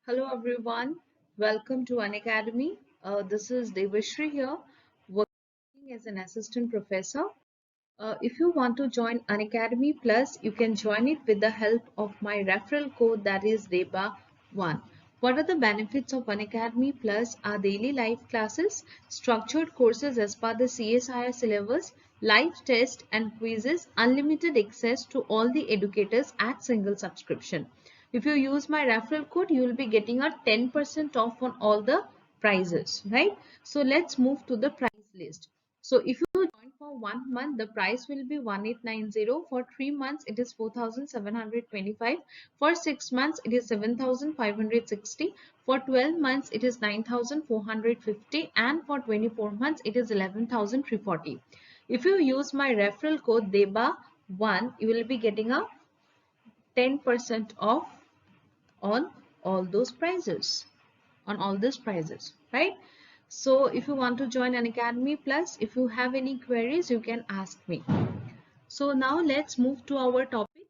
Hello everyone, welcome to Unacademy. This is Devashri here, working as an assistant professor. If you want to join Unacademy Plus, you can join it with the help of my referral code that is DEBA1. What are the benefits of Unacademy Plus? Are daily live classes, structured courses as per the CSIR syllabus, live tests and quizzes, unlimited access to all the educators at single subscription. If you use my referral code, you will be getting a 10% off on all the prices, right? So let's move to the price list. So if you join for 1 month, the price will be 1890. For 3 months, it is 4725. For 6 months, it is 7560. For 12 months, it is 9450. And for 24 months, it is 11340. If you use my referral code DEBA1, you will be getting a 10% off on all those prices, on all these prices, right? So if you want to join Unacademy Plus, if you have any queries, you can ask me. So now let's move to our topic.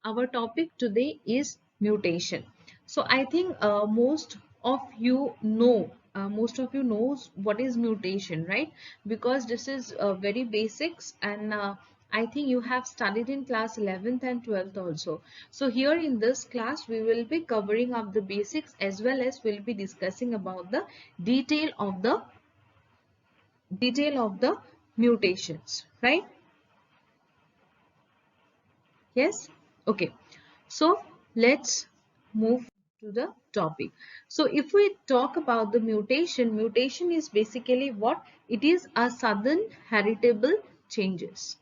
Our topic today is mutation. So I think most of you knows what is mutation, right? Because this is very basics, and I think you have studied in class 11th and 12th also. So here in this class, we will be covering up the basics as well as we'll be discussing about the detail of the mutations, right? Yes. Okay. So let's move to the topic. So if we talk about the mutation is basically what? It is a sudden heritable changes.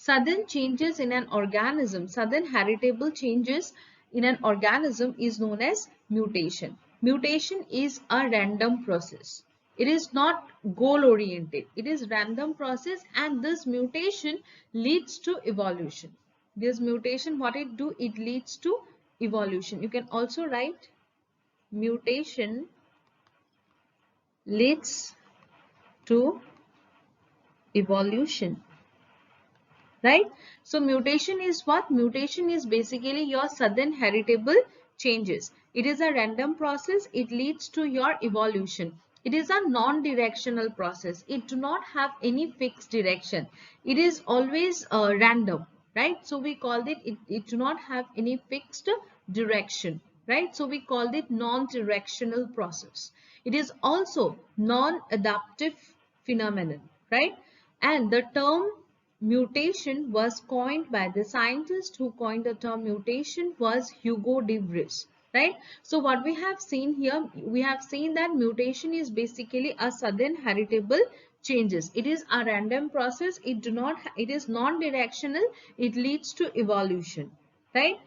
Sudden changes in an organism, sudden heritable changes in an organism is known as mutation. Mutation is a random process. It is not goal oriented. It is random process, and this mutation leads to evolution. This mutation, what it do? It leads to evolution. You can also write mutation leads to evolution, right? So mutation is what? Mutation is basically your sudden heritable changes. It is a random process. It leads to your evolution. It is a non-directional process. It do not have any fixed direction. It is always random, right? So we called it do not have any fixed direction, right? So we called it non-directional process. It is also non-adaptive phenomenon, right? And the term mutation was coined by the scientist who coined the term mutation was Hugo de Vries, right? So what we have seen here, we have seen that mutation is basically a sudden heritable changes. It is a random process. It is non-directional. It leads to evolution, right?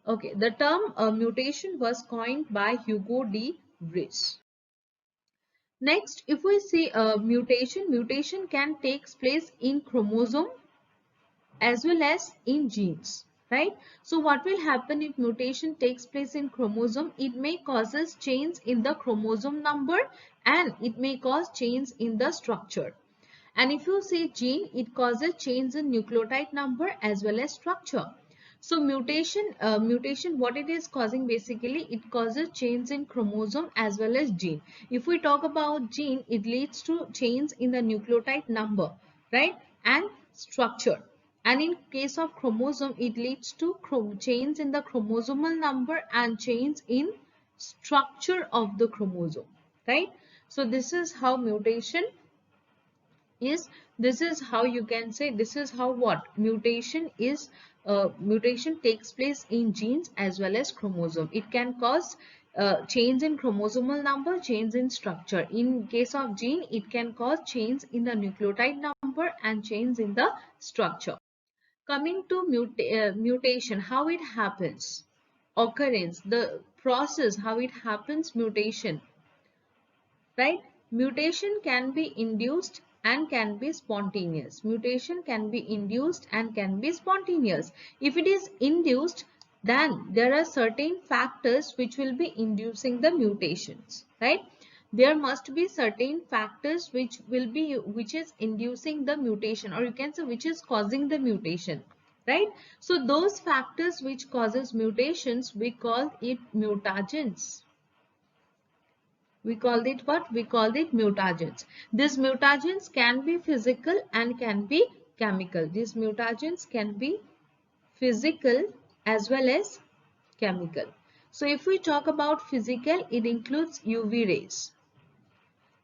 Okay, the term mutation was coined by Hugo de Vries. Next, if we see mutation can take place in chromosome as well as in genes, right? So what will happen if mutation takes place in chromosome? It may causes change in the chromosome number, and it may cause change in the structure. And if you see gene, it causes change in nucleotide number as well as structure. So mutation, what it is causing basically, it causes change in chromosome as well as gene. If we talk about gene, it leads to change in the nucleotide number, right, and structure. And in case of chromosome, it leads to change in the chromosomal number and change in structure of the chromosome, right? So this is how mutation is. This is how you can say, this is how what mutation is. Mutation takes place in genes as well as chromosome. It can cause change in chromosomal number, change in structure. In case of gene, it can cause change in the nucleotide number and change in the structure. Coming to mutation, how it happens, occurrence, the process, how it happens, mutation, right? Mutation can be induced and can be spontaneous. Mutation can be induced and can be spontaneous. If it is induced, then there are certain factors which will be inducing the mutations, right? There must be certain factors which is inducing the mutation, or you can say which is causing the mutation, right? So those factors which causes mutations, we call it mutagens. We called it what? We called it mutagens. These mutagens can be physical and can be chemical. These mutagens can be physical as well as chemical. So if we talk about physical, it includes UV rays.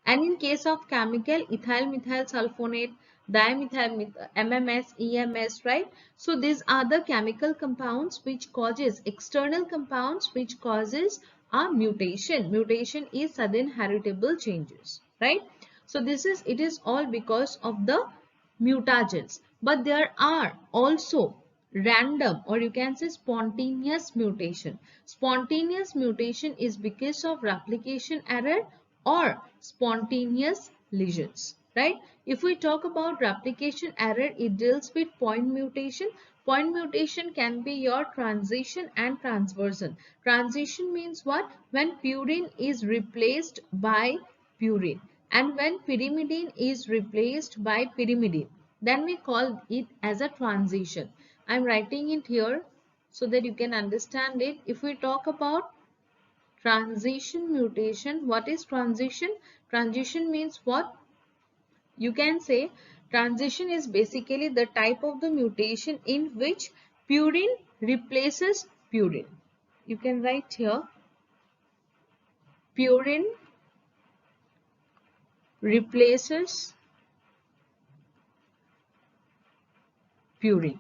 And in case of chemical, ethyl methyl sulfonate, dimethyl MMS, EMS, right? So these are the chemical compounds which causes, external compounds which causes a mutation. Mutation is sudden heritable changes, right? So it is all because of the mutagens. But there are also random, or you can say spontaneous mutation. Spontaneous mutation is because of replication error or spontaneous lesions, right? If we talk about replication error, it deals with point mutation. Point mutation can be your transition and transversion. Transition means what? When purine is replaced by purine, and when pyrimidine is replaced by pyrimidine, then we call it as a transition. I'm writing it here so that you can understand it. If we talk about transition mutation, what is transition? Transition means what? You can say transition is basically the type of the mutation in which purine replaces purine. You can write here purine replaces purine,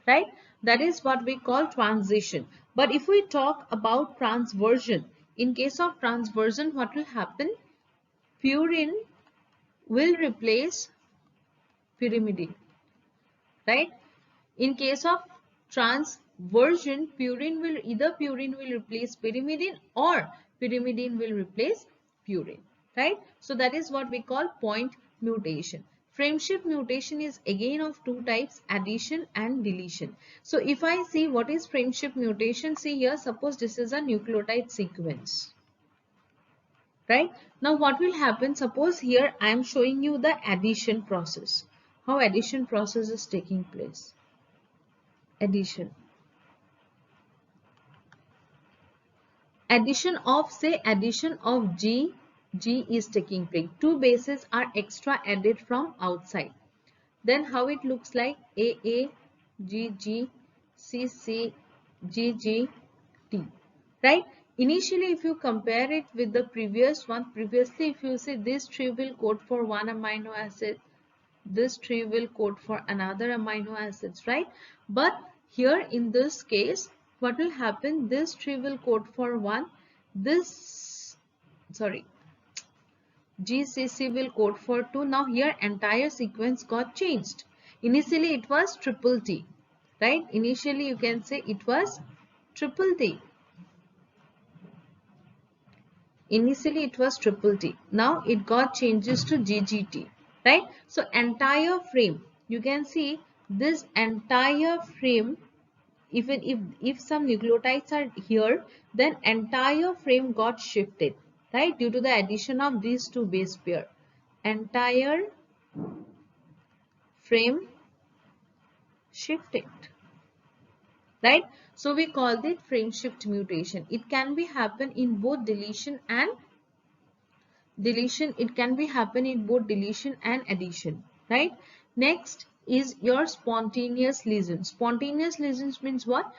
right? That is what we call transition. But if we talk about transversion, in case of transversion, what will happen? Purine will replace pyrimidine, right? In case of transversion, purine will replace pyrimidine or pyrimidine will replace purine, right? So that is what we call point mutation. Frameshift mutation is again of two types, addition and deletion. So if I see what is frameshift mutation, see here, suppose this is a nucleotide sequence, right? Now what will happen? Suppose here I am showing you the addition process. How addition process is taking place. Addition of, say, addition of G is taking place. Two bases are extra added from outside. Then how it looks like? AA, GG, CC, GG, T, right? Initially, if you compare it with the previous one, previously if you say this tree will code for one amino acid, this tree will code for another amino acids, right? But here in this case, what will happen? This tree will code for one, GCC will code for two. Now here entire sequence got changed. Initially it was triple T, right? Initially you can say it was triple T. Initially it was triple T. Now it got changes to GGT, right? So entire frame, you can see this entire frame, even if some nucleotides are here, then entire frame got shifted, right? Due to the addition of these two base pair. Entire frame shifted, right? So we call it frame shift mutation. It can be happen in both deletion and it can be happen in both deletion and addition, right? Next is your spontaneous lesion. Spontaneous lesions means what?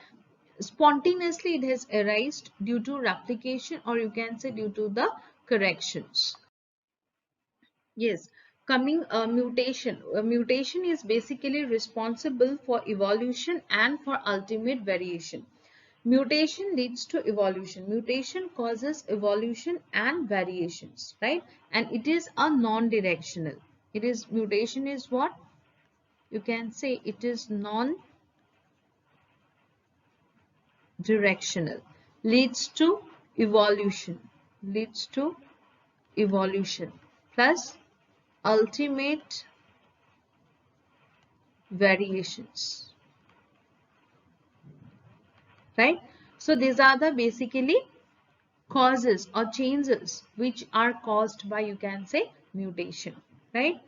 Spontaneously it has arisen due to replication, or you can say due to the corrections. Yes, coming mutation. Mutation is basically responsible for evolution and for ultimate variation. Mutation leads to evolution. Mutation causes evolution and variations, right? And it is a non-directional. Mutation is what? You can say it is non-directional. Leads to evolution. Leads to evolution plus ultimate variations, right? So these are the basically causes or changes which are caused by, you can say, mutation, right?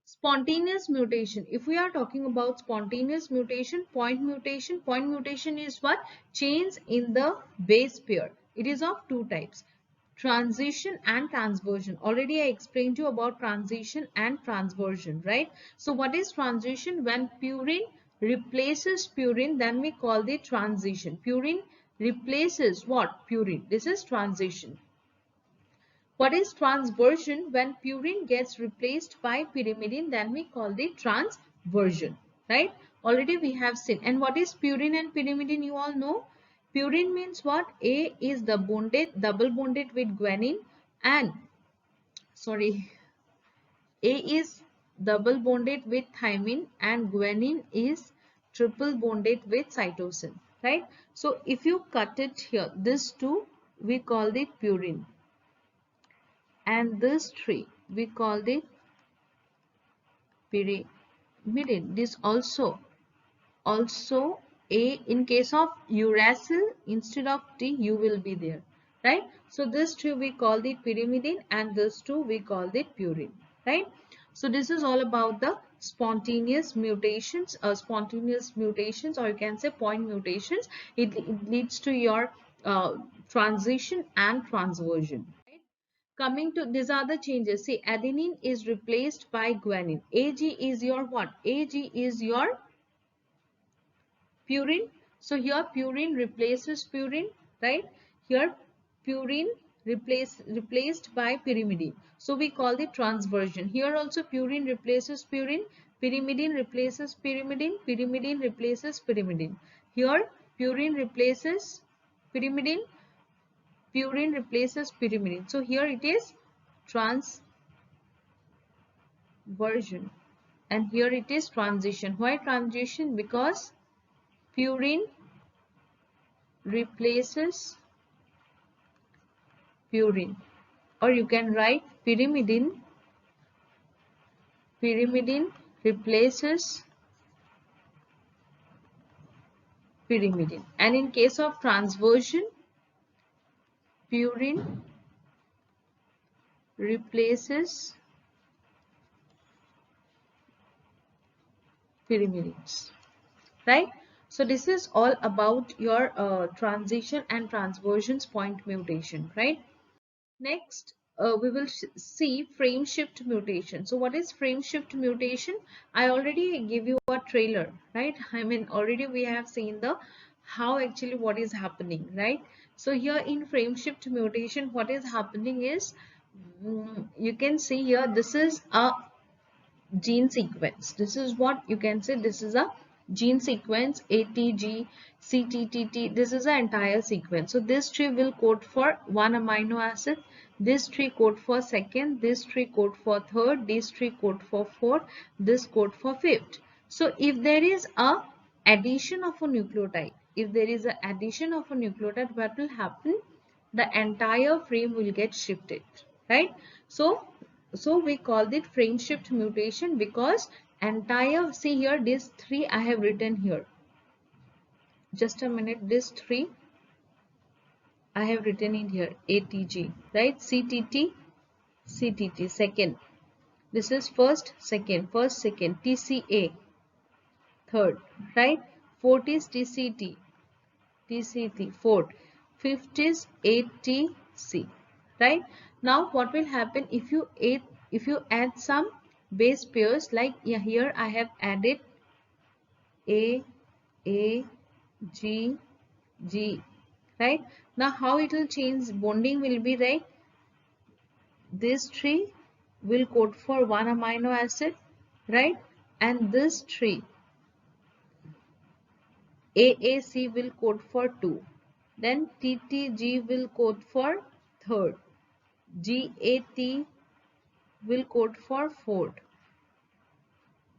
Spontaneous mutation. If we are talking about spontaneous mutation, point mutation is what? Change in the base pair. It is of two types. Transition and transversion. Already I explained to you about transition and transversion, right? So what is transition? When purine replaces purine, then we call the transition. Purine replaces what? Purine. This is transition. What is transversion? When purine gets replaced by pyrimidine, then we call the transversion, right? Already we have seen. And what is purine and pyrimidine? You all know. Purine means what? A is the bonded, double bonded with guanine, and sorry, A is double bonded with thymine, and guanine is triple bonded with cytosine, right? So if you cut it here, this two we call the purine, and this three we call the pyrimidine. This also A, in case of uracil, instead of T, U will be there, right? So this two we call the pyrimidine, and this two we call the purine, right? So this is all about the spontaneous mutations, or you can say point mutations. It leads to your transition and transversion. Coming to, these are the changes. See, adenine is replaced by guanine. Ag is your what? Ag is your purine. So here purine replaces purine, right? Here purine replaced by pyrimidine. So we call the transversion. Here also purine replaces purine, pyrimidine replaces pyrimidine, pyrimidine replaces pyrimidine. Here purine replaces pyrimidine, purine replaces pyrimidine. So here it is transversion, and here it is transition. Why transition? Because purine replaces purine, or you can write pyrimidine replaces pyrimidine. And in case of transversion, purine replaces pyrimidines, right? So this is all about your transition and transversions point mutation, right? Next, we will see frame shift mutation. So what is frame shift mutation? I already give you a trailer, right? I mean, already we have seen the how actually what is happening, right? So here in frame shift mutation, what is happening is, you can see here, this is a gene sequence. This is what you can say, this is a gene sequence, ATG, CTTT. This is an entire sequence. So this tree will code for one amino acid, this tree code for second, this tree code for third, this tree code for fourth, this code for fifth. So if there is a addition of a nucleotide, what will happen? The entire frame will get shifted, right? So we call it frame shift mutation, because entire, see here, this three I have written here, just a minute, this three I have written in here, ATG, right? CTT second, this is first second, TCA third, right? Fourth is TCT fourth, fifth is ATC, right? Now what will happen if you add some base pairs, like, yeah, here I have added A, G, G, right? Now how it will change? Bonding will be, right? This tree will code for one amino acid, right? And this tree, AAC, will code for 2. Then TTG will code for third. GAT will code for fourth.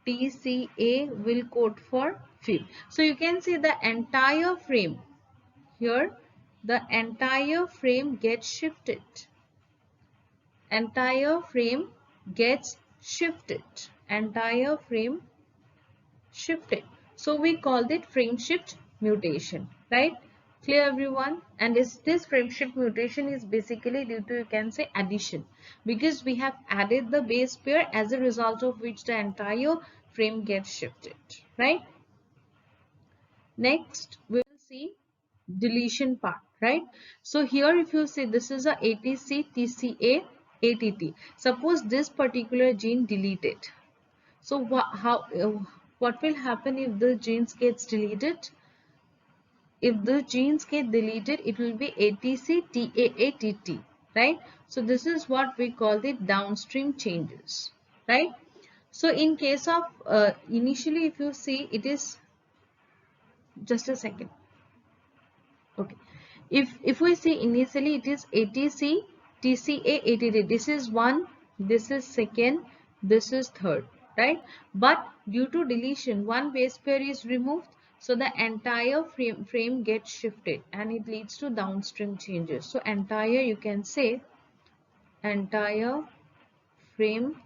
TCA will code for fifth. So you can see the entire frame here, the entire frame gets shifted. Entire frame gets shifted. Entire frame shifted. So we call it frame shift mutation, right? Clear, everyone? And this frame shift mutation is basically due to, you can say, addition, because we have added the base pair, as a result of which the entire frame gets shifted, right? Next we will see deletion part, right? So here if you say this is a ATC, TCA, ATT. Suppose this particular gene deleted. So what will happen if the genes gets deleted? If the genes get deleted, it will be ATC, TAA, TT, right? So this is what we call the downstream changes, right? So in case of initially, if you see, it is just a second. Okay. If we see initially, it is ATC, TCA, ATT. This is one, this is second, this is third, right? But due to deletion, one base pair is removed, so the entire frame gets shifted and it leads to downstream changes. So entire, you can say entire frame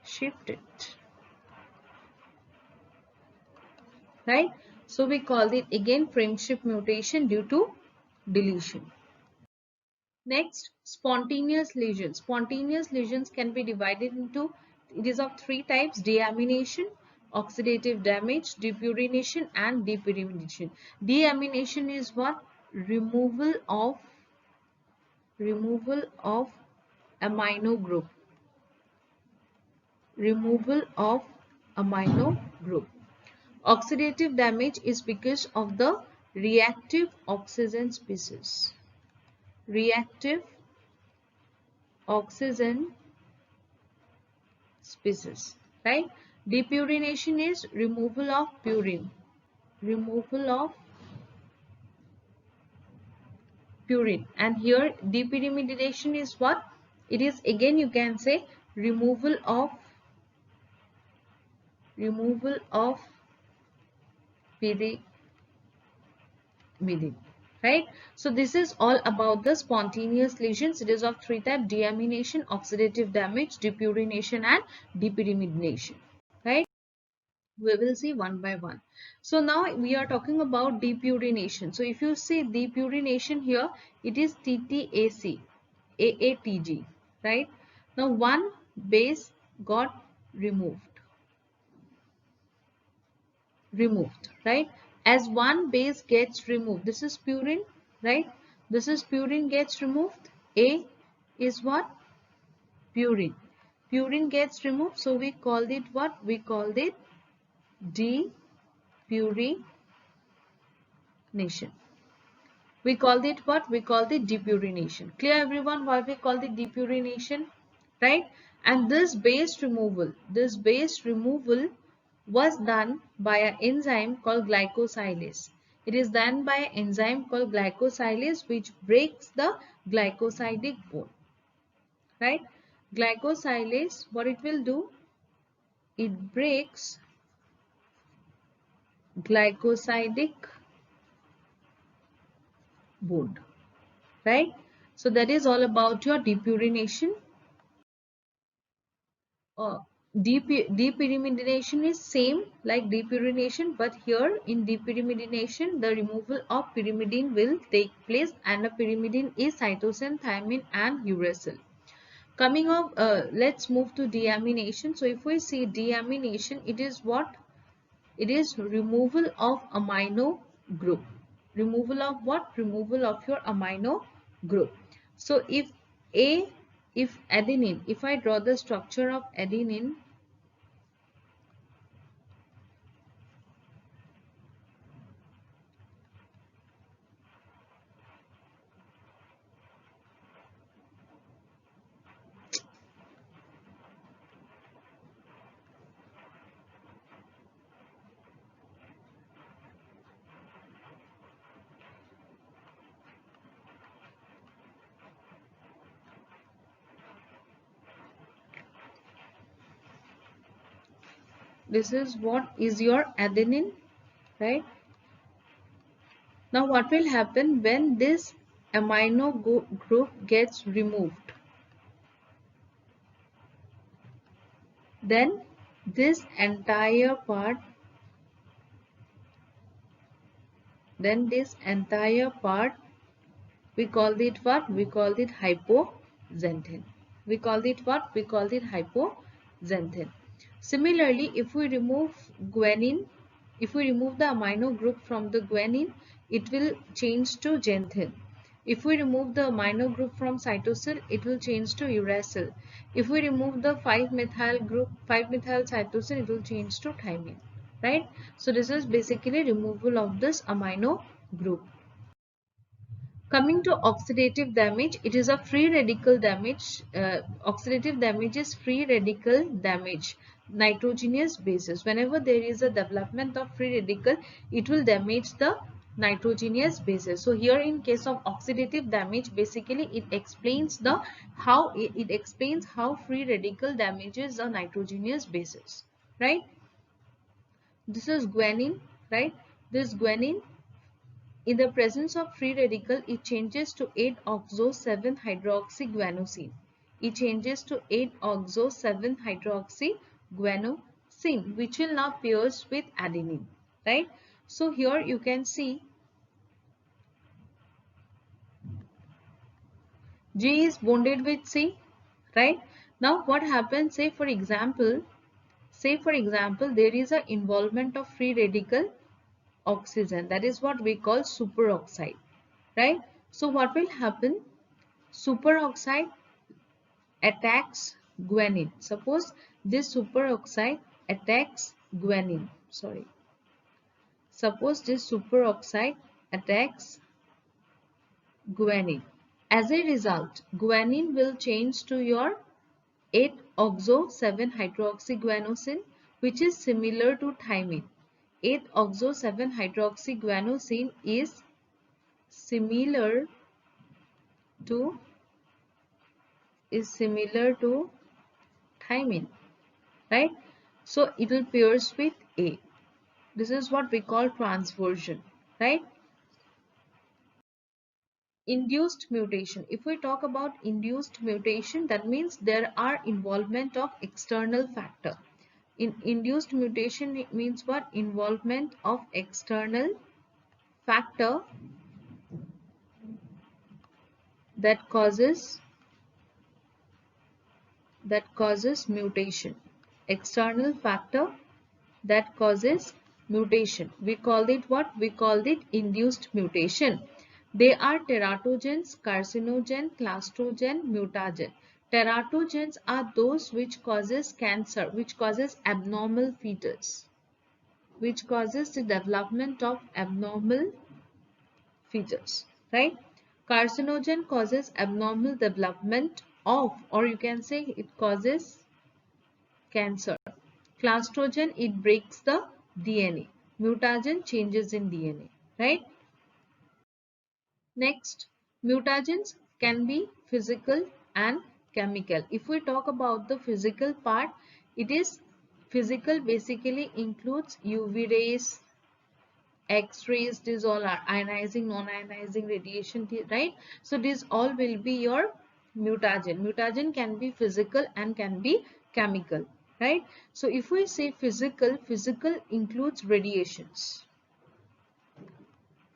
shifted, right? So we call it again frame shift mutation due to deletion. Next, spontaneous lesions. Spontaneous lesions can be divided into, it is of three types: deamination, oxidative damage, depurination, and depyrimidination. Deamination is what? Removal of amino group. Removal of amino group. Oxidative damage is because of the reactive oxygen species. Reactive oxygen species, right? Depurination is removal of purine. Removal of purine. And here depyrimidination is what? It is again, you can say, removal of pyrimidine, right? So this is all about the spontaneous lesions. It is of three types: deamination, oxidative damage, depurination, and depyrimidination, right? We will see one by one. So now we are talking about depurination. So if you see depurination here, it is TTAC, AATG, right? Now one base got removed, right? As one base gets removed, this is purine, right? This is purine gets removed. A is what? Purine. Purine gets removed, so we called it what? We called it depurination. We called it what? We called it depurination. Clear everyone why we called it depurination, right? And this base removal was done by an enzyme called glycosylase. It is done by an enzyme called glycosylase, which breaks the glycosidic bond, right? Glycosylase, what it will do? It breaks glycosidic bond, right? So that is all about your depurination. Depyrimidination is same like depurination, but here in depyrimidination the removal of pyrimidine will take place, and the pyrimidine is cytosine, thymine, and uracil. Coming up, let's move to deamination. So if we see deamination, it is what? It is removal of amino group. Removal of what? Removal of your amino group. So if adenine, if I draw the structure of adenine, this is what is your adenine, right? Now what will happen when this amino group gets removed? Then this entire part, we call it what? We call it hypoxanthine. We call it what? We call it hypoxanthine. Similarly, if we remove guanine, if we remove the amino group from the guanine, it will change to xanthine. If we remove the amino group from cytosine, it will change to uracil. If we remove the 5-methyl group, 5-methyl cytosine, it will change to thymine, right? So this is basically removal of this amino group. Coming to oxidative damage, it is a free radical damage. Oxidative damage is free radical damage, nitrogenous bases. Whenever there is a development of free radical, it will damage the nitrogenous bases. So here in case of oxidative damage, basically it explains how free radical damages the nitrogenous bases, right? This is guanine, right? This guanine, in the presence of free radical, it changes to 8-oxo-7-hydroxyguanosine. It changes to 8-oxo-7-hydroxyguanosine, which will now pairs with adenine, right? So here you can see G is bonded with C, right? Now what happens, say for example, there is an involvement of free radical oxygen. That is what we call superoxide, right? So what will happen? Superoxide attacks guanine. Suppose this superoxide attacks guanine. Suppose this superoxide attacks guanine. As a result, guanine will change to your 8-oxo-7-hydroxyguanosine, which is similar to thymine. 8-oxo-7-hydroxyguanosine is similar to thymine, right? So it will pairs with A. This is what we call transversion, right? Induced mutation. If we talk about induced mutation, that means there are involvement of external factor. In induced mutation, it means what? Involvement of external factor that causes mutation. External factor that causes mutation. We called it what? We called it induced mutation. They are teratogens, carcinogen, clastrogen, mutagen. Teratogens are those which causes cancer, which causes abnormal fetus, which causes the development of abnormal fetus, right? Carcinogen causes abnormal development of, or you can say it causes cancer. Clastrogen, it breaks the DNA. Mutagen changes in DNA, right? Next, mutagens can be physical and chemical. If we talk about the physical part, it is physical basically includes UV rays, X-rays, these all are ionizing, non-ionizing radiation, right? So these all will be your mutagen. Mutagen can be physical and can be chemical, right? So if we say physical, physical includes radiations.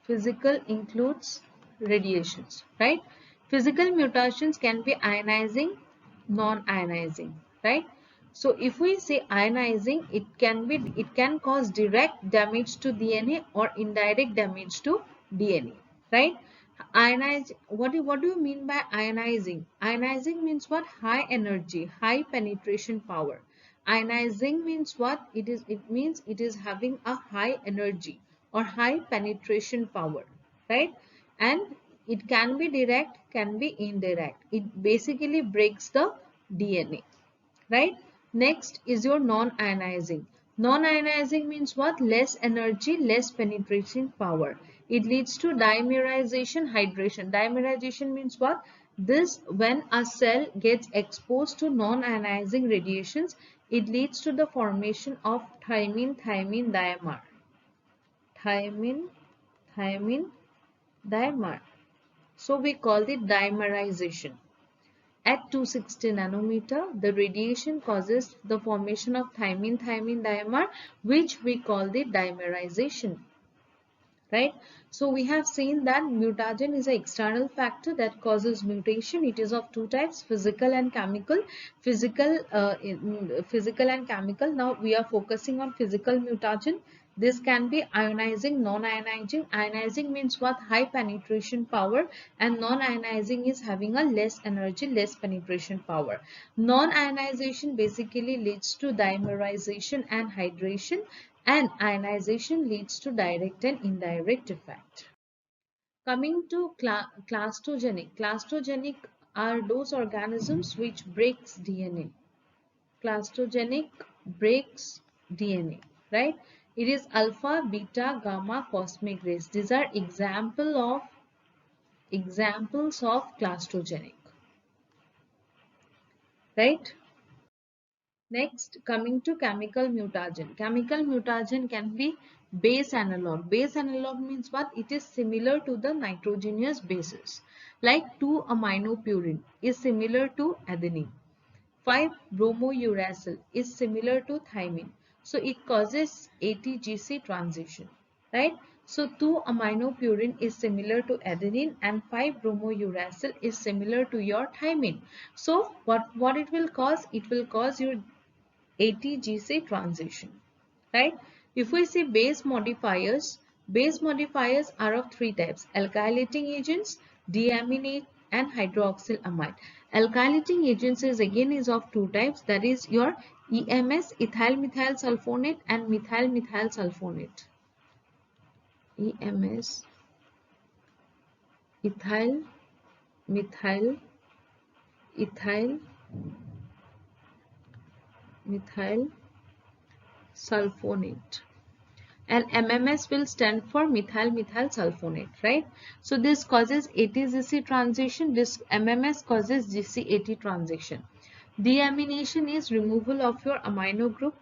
Physical includes radiations, right? Physical mutations can be ionizing, non-ionizing, right? So if we say ionizing, it can cause direct damage to DNA or indirect damage to DNA, right? Ionize, what do you mean by ionizing? Ionizing means what? High energy, high penetration power. Ionizing means what? It means it is having a high energy or high penetration power, right? And it can be direct, can be indirect. It basically breaks the DNA, right? Next is your non-ionizing. Non-ionizing means what? Less energy, less penetration power. It leads to dimerization, hydration. Dimerization means what? This, when a cell gets exposed to non-ionizing radiations, it leads to the formation of thymine dimer. Thymine dimer. So we call it dimerization. At 260 nanometer, the radiation causes the formation of thymine dimer, which we call the dimerization, right? So we have seen that mutagen is an external factor that causes mutation. It is of two types, physical and chemical. Physical and chemical. Now we are focusing on physical mutagen. This can be ionizing, non-ionizing. Ionizing means what? High penetration power, and non-ionizing is having a less energy, less penetration power. Non-ionization basically leads to dimerization and hydration, and ionization leads to direct and indirect effect. Coming to clastogenic. Clastogenic are those organisms which breaks DNA. Clastogenic breaks DNA, right? It is alpha, beta, gamma, cosmic rays. These are examples of clastogenic, right? Next, coming to chemical mutagen. Chemical mutagen can be base analog. Base analog means what? It is similar to the nitrogenous bases. Like 2-aminopurine is similar to adenine. 5-bromouracil is similar to thymine. So it causes ATGC transition, right? So 2-aminopurine is similar to adenine and 5-bromouracil is similar to your thymine. So what it will cause? It will cause your ATGC transition, right? If we see base modifiers are of three types: alkylating agents, deaminate, and hydroxylamide. Alkylating agents is of two types, that is your EMS, ethyl methyl sulfonate, and methyl methyl sulfonate. EMS, ethyl methyl, ethyl methyl sulfonate. And MMS will stand for methyl methyl sulfonate, right? So this causes ATGC transition. This MMS causes GC-AT transition. Deamination is removal of your amino group.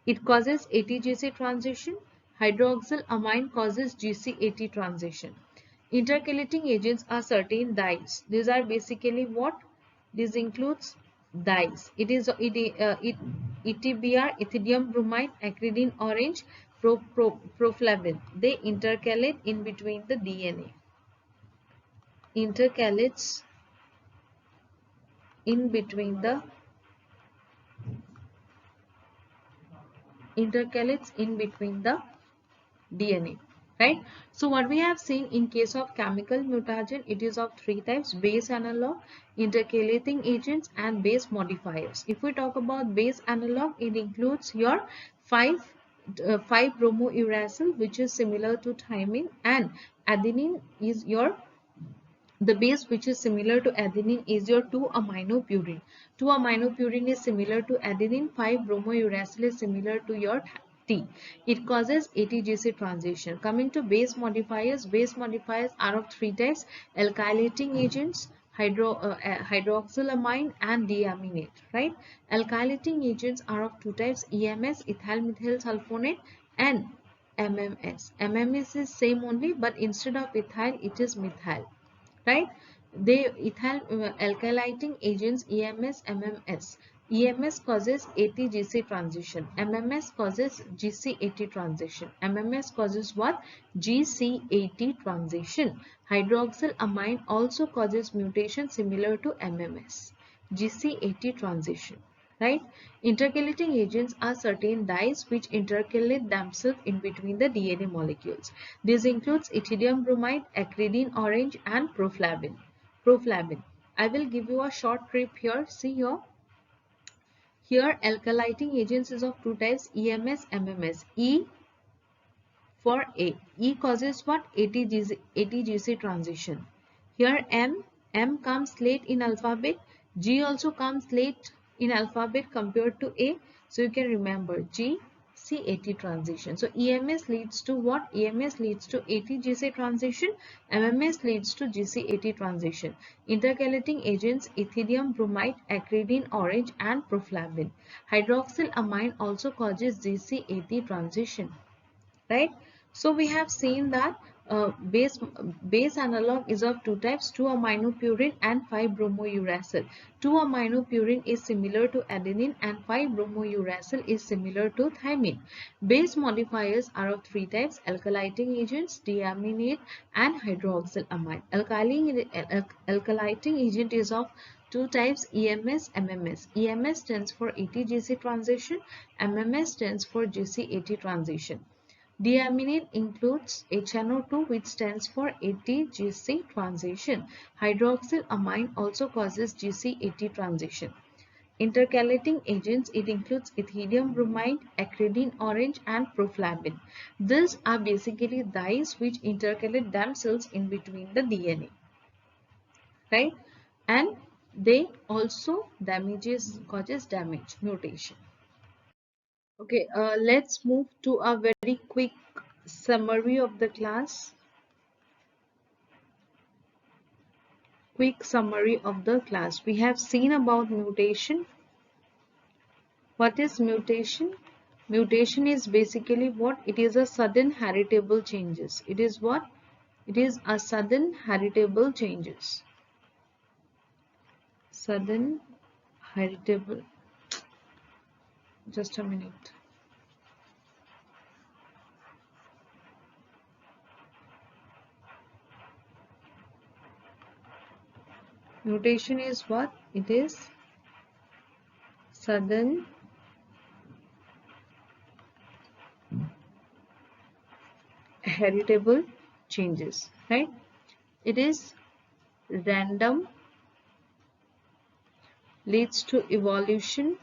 It causes ATGC transition. Hydroxyl amine causes GC-AT transition. Intercalating agents are certain dyes. These are basically what? This includes dyes. It is ETBR, ethidium bromide, acridine orange, proflavin. They intercalate in between the DNA. Intercalates in between the DNA, right? So what we have seen in case of chemical mutagen, it is of three types: base analog, intercalating agents, and base modifiers. If we talk about base analog, it includes your 5-bromouracil, which is similar to thymine, and adenine is your the base which is similar to adenine is your 2-aminopurine. 2-aminopurine is similar to adenine. 5-bromouracil is similar to your T. It causes ATGC transition. Coming to base modifiers are of three types: alkylating agents, hydroxylamine, and deaminate, right? Alkylating agents are of two types: EMS, ethyl methyl sulfonate, and MMS. MMS is same only, but instead of ethyl, it is methyl, right? They ethyl alkylating agents EMS, MMS. EMS causes ATGC transition. MMS causes GC-AT transition. MMS causes what? GC-AT transition. Hydroxyl amine also causes mutation similar to MMS. GC-AT transition. Right? Intercalating agents are certain dyes which intercalate themselves in between the DNA molecules. This includes ethidium bromide, acridine orange, and proflavin. I will give you a short trip here. See here. Here, alkylating agents is of two types: EMS, MMS. E for A. E causes what? ATGC transition. Here M comes late in alphabet. G also comes late in alphabet compared to A. So you can remember G, C, AT transition. So EMS leads to what? EMS leads to ATGC transition. MMS leads to GC-AT transition. Intercalating agents: ethidium bromide, acridine orange, and proflavin. Hydroxyl amine also causes GC-AT transition, right? So we have seen that base analog is of two types: 2-aminopurine and 5-bromouracil. 2-aminopurine is similar to adenine and 5-bromouracil is similar to thymine. Base modifiers are of three types: alkylating agents, deaminate, and hydroxylamine. Alkylating agent is of Two types, EMS, MMS. EMS stands for AT-GC transition, MMS stands for GC-AT transition. Deaminase includes HNO2, which stands for AT-GC transition. Hydroxylamine also causes GC-AT transition. Intercalating agents, it includes ethidium bromide, acridine orange, and proflavin. These are basically dyes which intercalate themselves in between the DNA, right? And they also causes damage, mutation. Okay, let's move to a very quick summary of the class. Quick summary of the class. We have seen about mutation. What is mutation? Mutation is basically what? It is a sudden heritable changes. It is what? It is a sudden heritable changes. Sudden heritable. Just a minute. Mutation is what? It is sudden heritable changes, right? It is random, leads to evolution.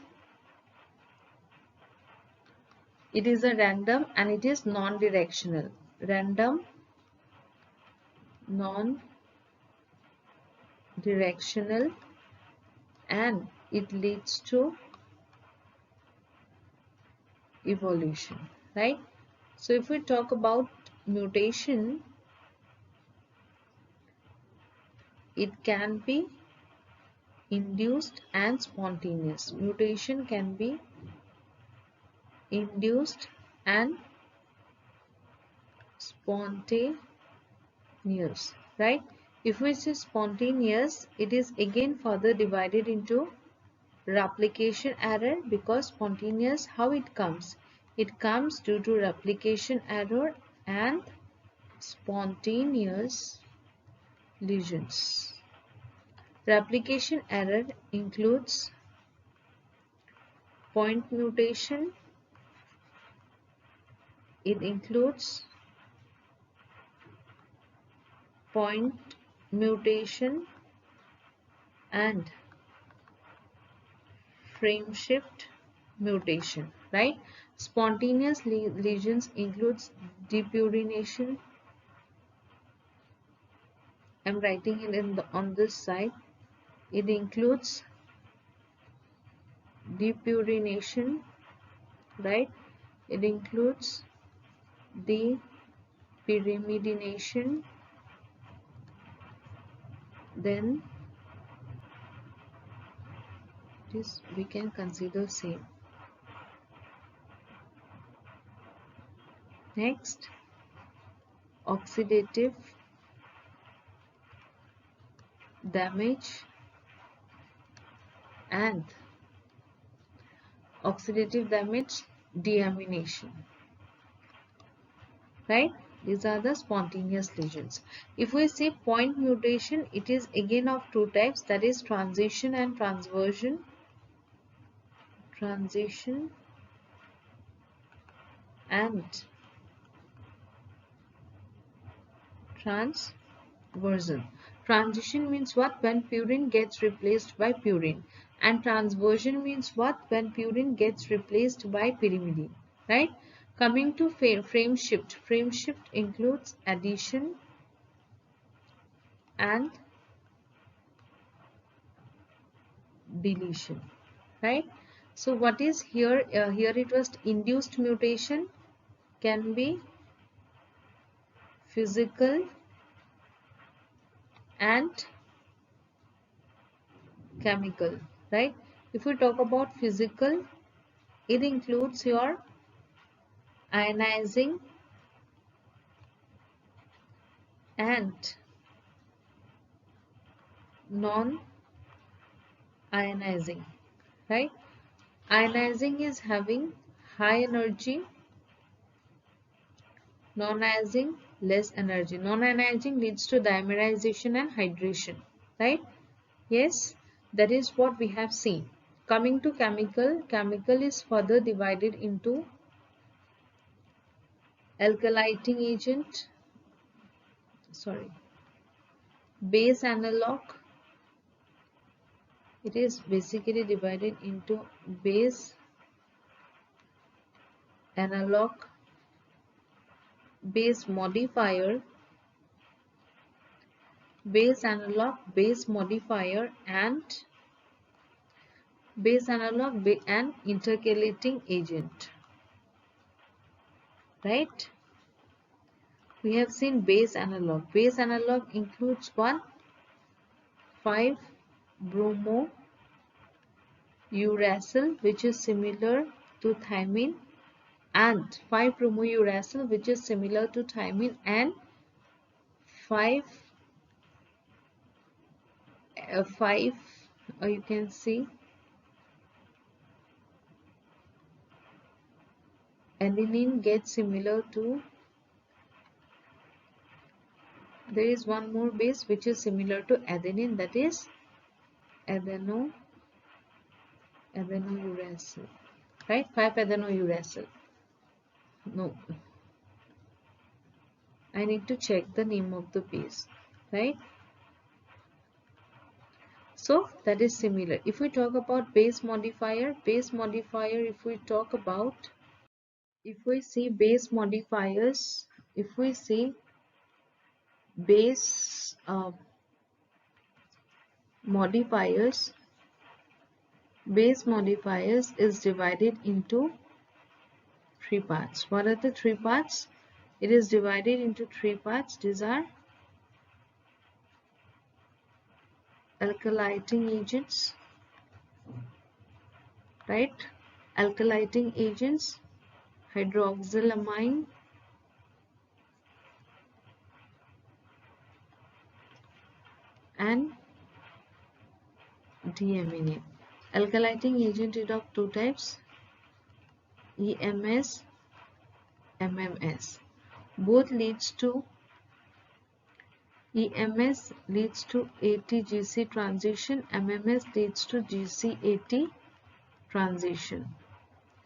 It is a random and it is non-directional. Random, non-directional, and it leads to evolution, right? So if we talk about mutation, it can be induced and spontaneous. Mutation can be induced and spontaneous, right? If we say spontaneous, it is again further divided into replication error, because spontaneous, how it comes? It comes due to replication error and spontaneous lesions. Replication error includes point mutation. It includes point mutation and frame shift mutation, right? Spontaneous lesions includes depurination. I'm writing it on this side. It includes depurination, right? It includes depyrimidination. Then this we can consider same. Next, oxidative damage and oxidative damage deamination, right? These are the spontaneous lesions. If we see point mutation, it is again of two types, that is transition and transversion. Transition and transversion. Transition means what? When purine gets replaced by purine. And transversion means what? When purine gets replaced by pyrimidine, right? Coming to frame shift. Frame shift includes addition and deletion, right? So what is here? Here it was induced mutation, can be physical and chemical, right? If we talk about physical, it includes your ionizing and non-ionizing, right? Ionizing is having high energy, non-ionizing less energy. Non-ionizing leads to dimerization and hydration, right? Yes, That is what we have seen. Coming to chemical, chemical is further divided into alkylating agent, base analog. It is basically divided into base analog, base modifier, base analog, base modifier, and base analog and intercalating agent. Right? We have seen base analog. Base analog includes 5-bromo uracil, which is similar to thymine, and 5-bromo uracil, which is similar to thymine, and 5 you can see adenine gets similar to, there is one more base which is similar to adenine, that is adenouracil, right? 5-adenouracil. No, I need to check the name of the base, right? So that is similar. If we talk about base modifier, if we talk about, if we see base modifiers, if we see base modifiers, base modifiers is divided into 3 parts. What are the 3 parts? It is divided into 3 parts. These are alkylating agents, right? Alkylating agents, hydroxylamine, and deamine. Alkylating agent is of 2 types, EMS, MMS. Both leads to, EMS leads to ATGC transition, MMS leads to GC-AT transition,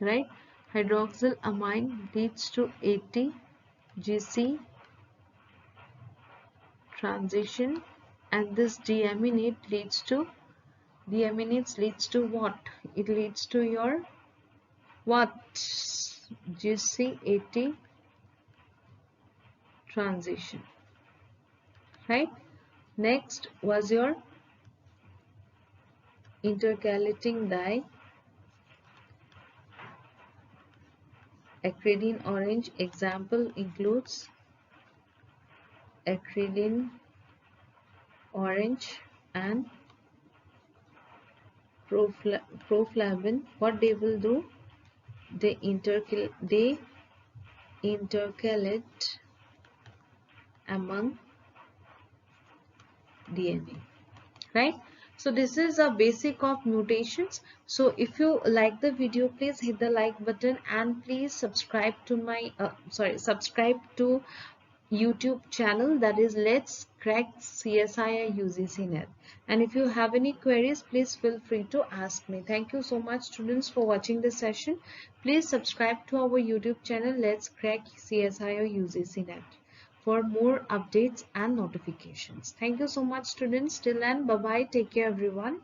right? Hydroxylamine leads to AT-GC transition, and this deaminate leads to, deaminates leads to what? It leads to your what? GC-AT transition, right? Next was your intercalating dye, acridine orange. Example includes acridine orange and proflavin. What they will do? They intercalate among DNA, right? So this is a basic of mutations. So if you like the video, please hit the like button, and please subscribe to my subscribe to YouTube channel, that is Let's Crack CSIR UGC Net. And if you have any queries, please feel free to ask me. Thank you so much, students, for watching this session. Please subscribe to our YouTube channel Let's Crack CSIR UGC Net for more updates and notifications. Thank you so much, students. Till then, bye bye. Take care, everyone.